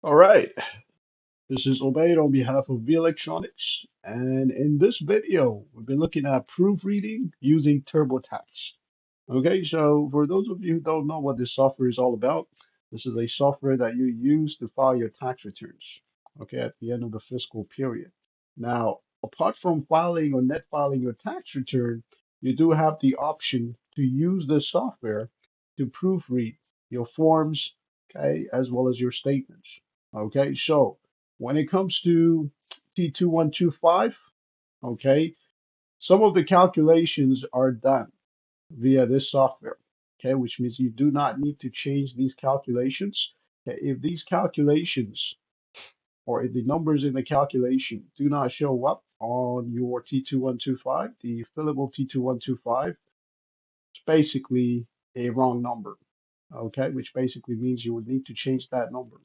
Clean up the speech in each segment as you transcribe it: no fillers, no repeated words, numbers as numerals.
All right, this is Obaid on behalf of V Electronics, and in this video, we've been looking at proofreading using Turbotax. Okay, so for those of you who don't know what this software is all about, this is a software that you use to file your tax returns, okay, at the end of the fiscal period. Now, apart from filing or net filing your tax return, you do have the option to use this software to proofread your forms, okay, as well as your statements. Okay, so when it comes to T2125, okay, some of the calculations are done via this software, okay, which means you do not need to change these calculations. Okay, if these calculations or if the numbers in the calculation do not show up on your T2125, the fillable T2125, it's basically a wrong number, okay, which basically means you would need to change that number.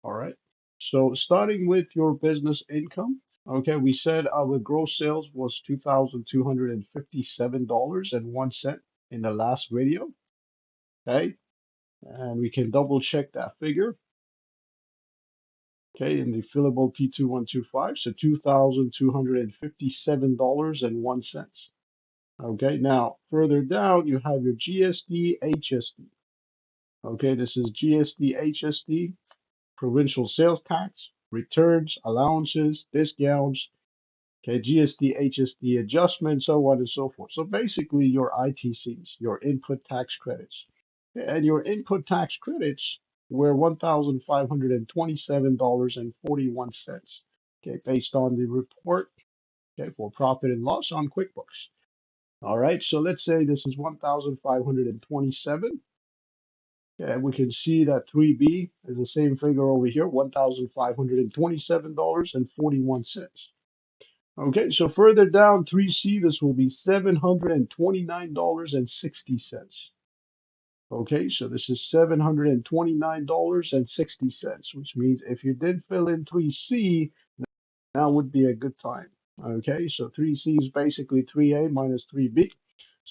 All right. So starting with your business income, okay, we said our gross sales was $2,257.01 in the last video, okay, and we can double check that figure, okay, in the fillable T2125, so $2,257.01. Okay, now further down you have your GSD, HSD. Okay, this is GSD, HSD, provincial sales tax, returns, allowances, discounts, okay, GST, HST adjustment, so on and so forth. So basically your ITCs, your input tax credits. And your input tax credits were $1,527.41. Okay, based on the report, okay, for profit and loss on QuickBooks. All right, so let's say this is 1,527. And we can see that 3B is the same figure over here, $1,527.41. Okay, so further down 3C, this will be $729.60. Okay, so this is $729.60, which means if you did fill in 3C, now would be a good time. Okay, so 3C is basically 3A minus 3B,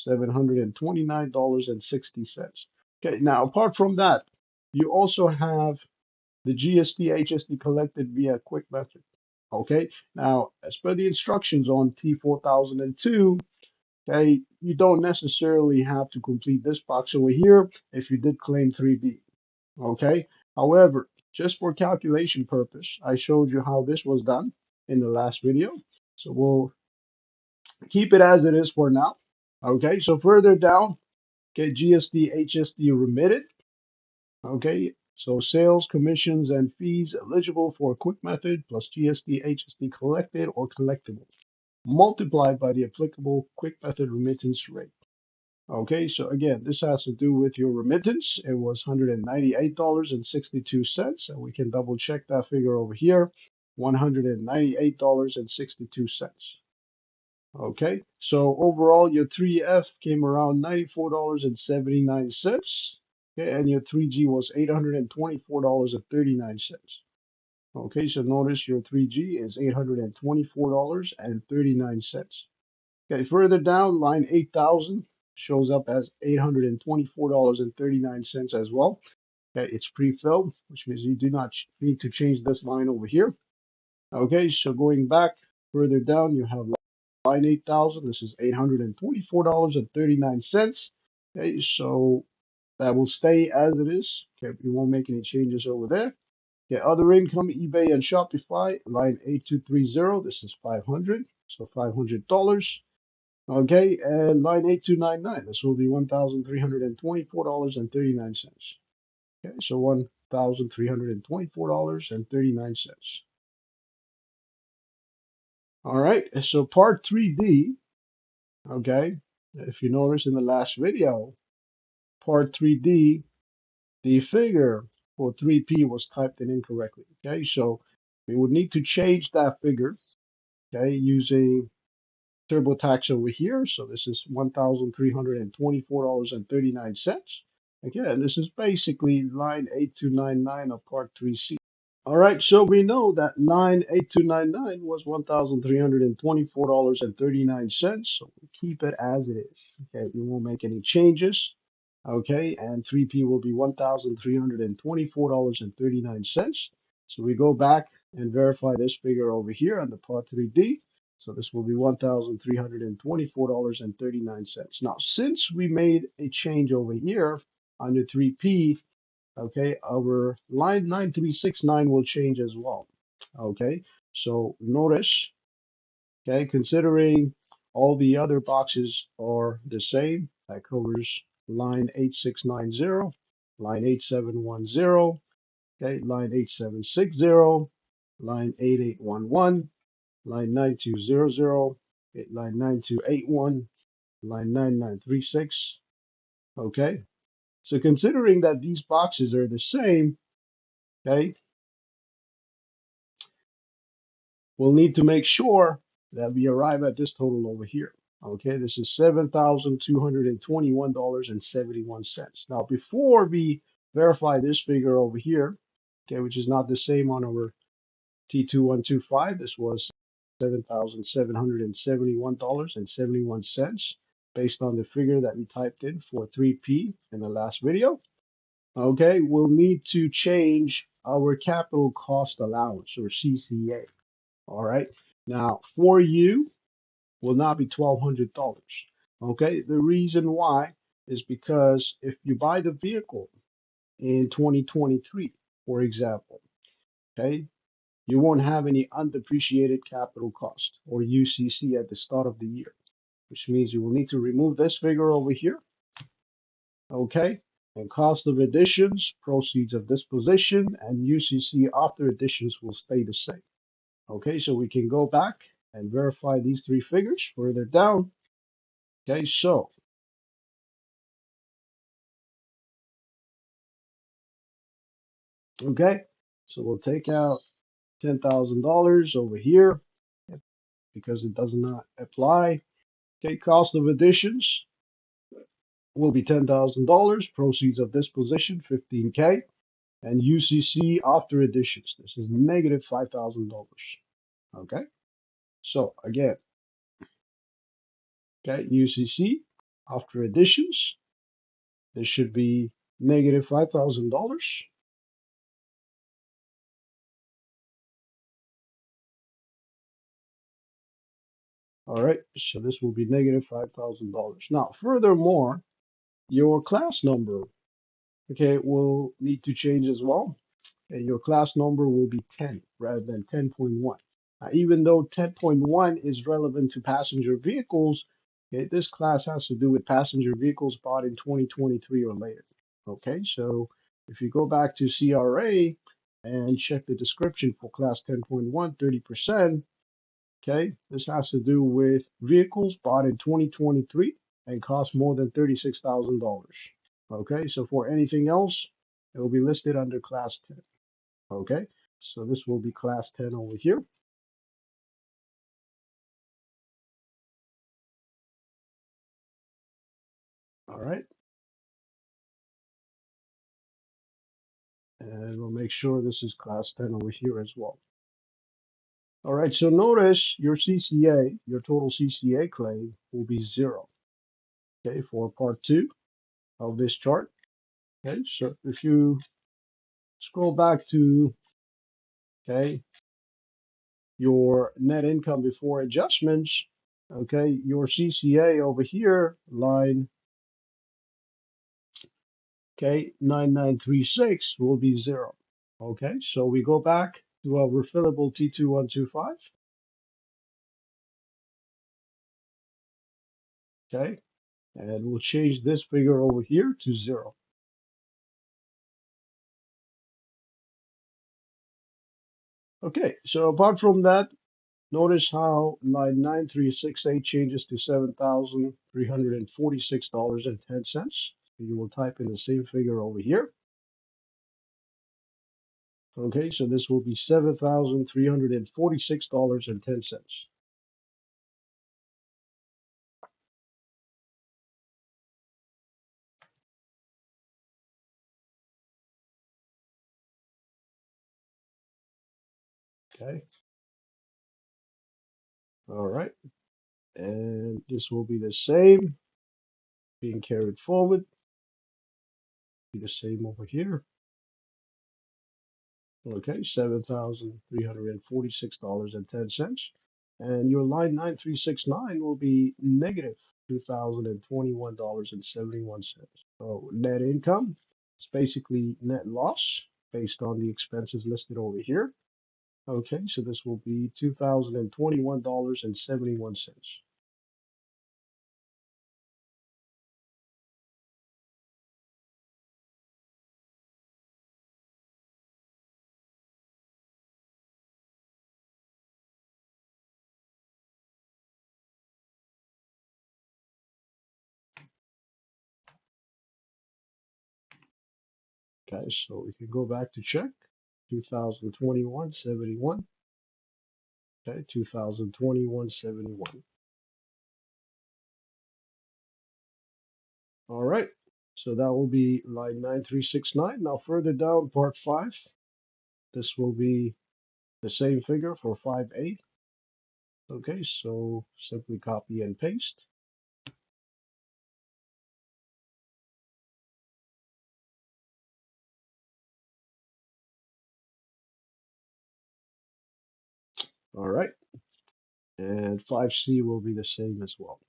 $729.60. Okay, now apart from that, you also have the GST, HST collected via quick method. Okay, now as per the instructions on T4002, okay, you don't necessarily have to complete this box over here if you did claim 3B. Okay, however, just for calculation purpose, I showed you how this was done in the last video. So we'll keep it as it is for now. Okay, so further down, okay, GST, HST remitted. Okay, so sales, commissions, and fees eligible for a quick method plus GST, HST collected or collectible, multiplied by the applicable quick method remittance rate. Okay, so again, this has to do with your remittance. It was $198.62, and we can double check that figure over here, $198.62. Okay, so overall, your 3F came around $94.79. Okay, and your 3G was $824.39. Okay, so notice your 3G is $824.39. Okay, further down, line 8,000 shows up as $824.39 as well. Okay, it's pre-filled, which means you do not need to change this line over here. Okay, so going back further down, you have line 8,000. This is $824.39. Okay, so that will stay as it is. Okay, we won't make any changes over there. Okay, other income, eBay and Shopify, line 8230. This is 500, so $500. Okay, and line 8299. This will be $1,324.39. Okay, so $1,324.39. All right, so part 3D, okay, if you notice in the last video, part 3D, the figure for 3P was typed in incorrectly. Okay, so we would need to change that figure, okay, using TurboTax over here. So this is $1,324.39. Again, this is basically line 8299 of part 3C. All right, so we know that line 8299 was $1,324.39. So we keep it as it is. Okay, we won't make any changes. Okay, and 3P will be $1,324.39. So we go back and verify this figure over here on the Part 3D. So this will be $1,324.39. Now, since we made a change over here under 3P, okay, our line 9369 will change as well. Okay, so notice, okay, considering all the other boxes are the same, that covers line 8690, line 8710, okay, line 8760, line 8811, line 9200, line 9281, line 9936. Okay, so considering that these boxes are the same, okay, we'll need to make sure that we arrive at this total over here. Okay, this is $7,221.71. Now, before we verify this figure over here, okay, which is not the same on our T2125, this was $7,771.71 based on the figure that we typed in for 3P in the last video. Okay, we'll need to change our capital cost allowance or CCA. All right. Now, for you will not be $1,200. Okay. The reason why is because if you buy the vehicle in 2023, for example, okay, you won't have any undepreciated capital cost or UCC at the start of the year, which means you will need to remove this figure over here. Okay. And cost of additions, proceeds of disposition, and UCC after additions will stay the same. Okay, so we can go back and verify these three figures further down. Okay, so okay, so we'll take out $10,000 over here because it does not apply. Okay, cost of additions will be $10,000. Proceeds of disposition 15K, and UCC after additions. This is negative $5,000. Okay, so again, okay, UCC after additions. This should be negative $5,000. All right, so this will be negative $5,000. Now, furthermore, your class number, okay, will need to change as well. And your class number will be 10 rather than 10.1. Even though 10.1 is relevant to passenger vehicles, okay, this class has to do with passenger vehicles bought in 2023 or later. Okay, so if you go back to CRA and check the description for class 10.1, 30%. Okay, this has to do with vehicles bought in 2023 and cost more than $36,000. Okay, so for anything else, it will be listed under class 10. Okay, so this will be class 10 over here. All right, and we'll make sure this is class 10 over here as well. All right, so notice your CCA, your total CCA claim will be zero. Okay, for part two of this chart. Okay, so if you scroll back to, okay, your net income before adjustments, okay, your CCA over here, line, okay, 9936 will be zero. Okay, so we go back to our refillable T2125, okay, and we'll change this figure over here to zero. Okay, so apart from that, notice how line 9368 changes to $7,346.10. You will type in the same figure over here. Okay, so this will be $7,346.10. Okay, all right, and this will be the same, being carried forward, be the same over here. Okay, $7,346.10. And your line 9369 will be negative $2,021.71. So net income is basically net loss based on the expenses listed over here. Okay, so this will be $2,021.71. Okay, so we can go back to check. 2021.71. Okay, 2021.71. All right. So that will be line 9369. Now further down, part 5, this will be the same figure for 5A. Okay, so simply copy and paste. All right. And 5C will be the same as well.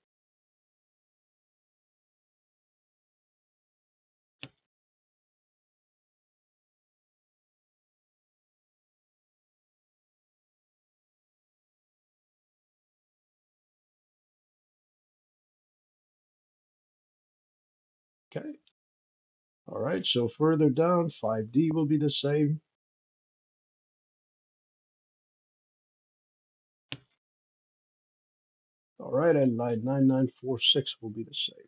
Okay. All right. So further down, 5D will be the same. All right. And line 9946 will be the same.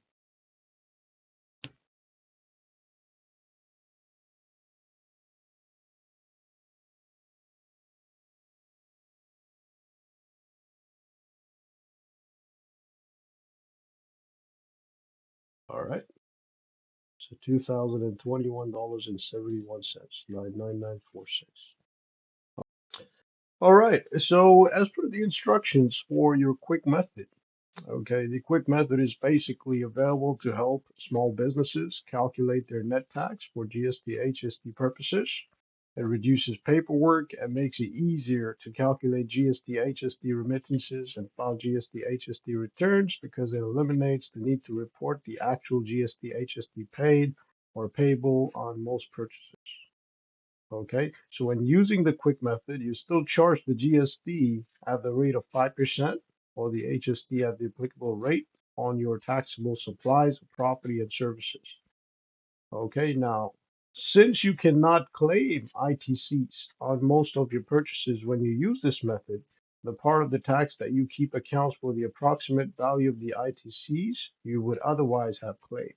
All right. So $2,021.71, line 9946. All right. So as per the instructions for your quick method, okay, the quick method is basically available to help small businesses calculate their net tax for GST HST purposes. It reduces paperwork and makes it easier to calculate GST HST remittances and file GST HST returns because it eliminates the need to report the actual GST HST paid or payable on most purchases. Okay, so when using the quick method, you still charge the GST at the rate of 5% or the HST at the applicable rate on your taxable supplies, property, and services. Okay, now, since you cannot claim ITCs on most of your purchases when you use this method, the part of the tax that you keep accounts for the approximate value of the ITCs you would otherwise have claimed.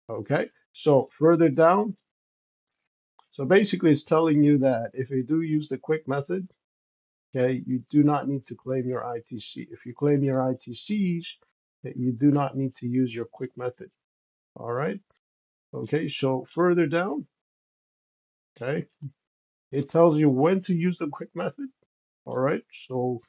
Okay, so further down, so basically it's telling you that if you do use the quick method, okay, you do not need to claim your ITC. If you claim your ITCs, you do not need to use your quick method. All right. Okay, so further down, okay, it tells you when to use the quick method. All right. So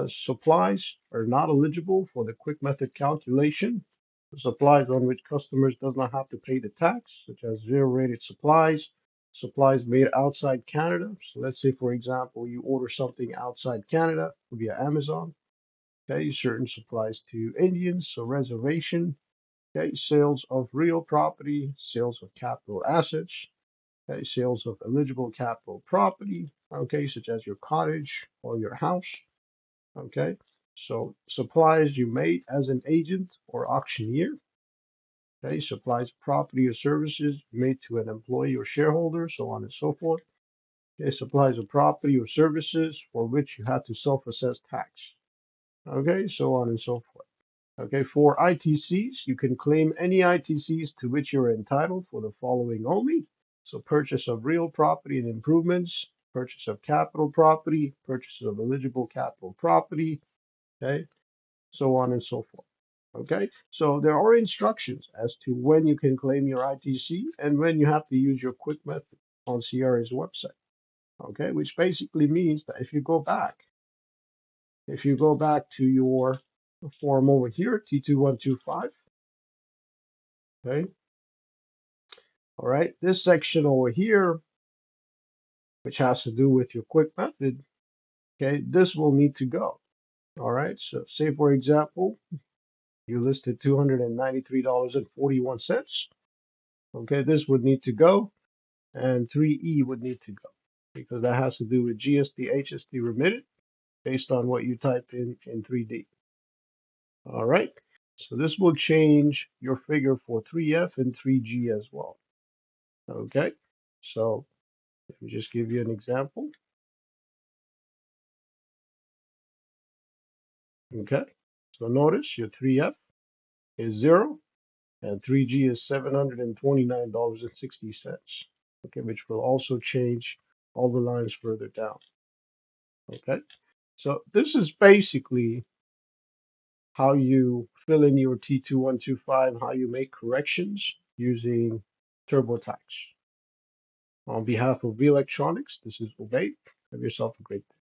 supplies are not eligible for the quick method calculation. The supplies on which customers does not have to pay the tax, such as zero-rated supplies, supplies made outside Canada. So let's say, for example, you order something outside Canada via Amazon. Okay, certain supplies to Indians, so reservation. Okay, sales of real property, sales of capital assets. Okay, sales of eligible capital property. Okay, such as your cottage or your house. Okay, so supplies you made as an agent or auctioneer. Okay, supplies property or services made to an employee or shareholder, so on and so forth. Okay, supplies of property or services for which you had to self-assess tax. Okay, so on and so forth. Okay, for ITCs, you can claim any ITCs to which you're entitled for the following only. So purchase of real property and improvements, purchase of capital property, purchase of eligible capital property, okay, so on and so forth. Okay, so there are instructions as to when you can claim your ITC and when you have to use your quick method on CRA's website. Okay, which basically means that if you go back to your form over here, T2125, okay, all right, this section over here, which has to do with your quick method, okay, this will need to go. All right. So say for example, you listed $293.41. Okay, this would need to go, and 3E would need to go because that has to do with GST, HST remitted based on what you typed in 3D. All right. So this will change your figure for 3F and 3G as well. Okay. So let me just give you an example. Okay. So notice your 3F is 0 and 3G is $729.60. Okay, which will also change all the lines further down. Okay. So this is basically how you fill in your T2125, how you make corrections using TurboTax. On behalf of V Electronics, this is Obey. Have yourself a great day.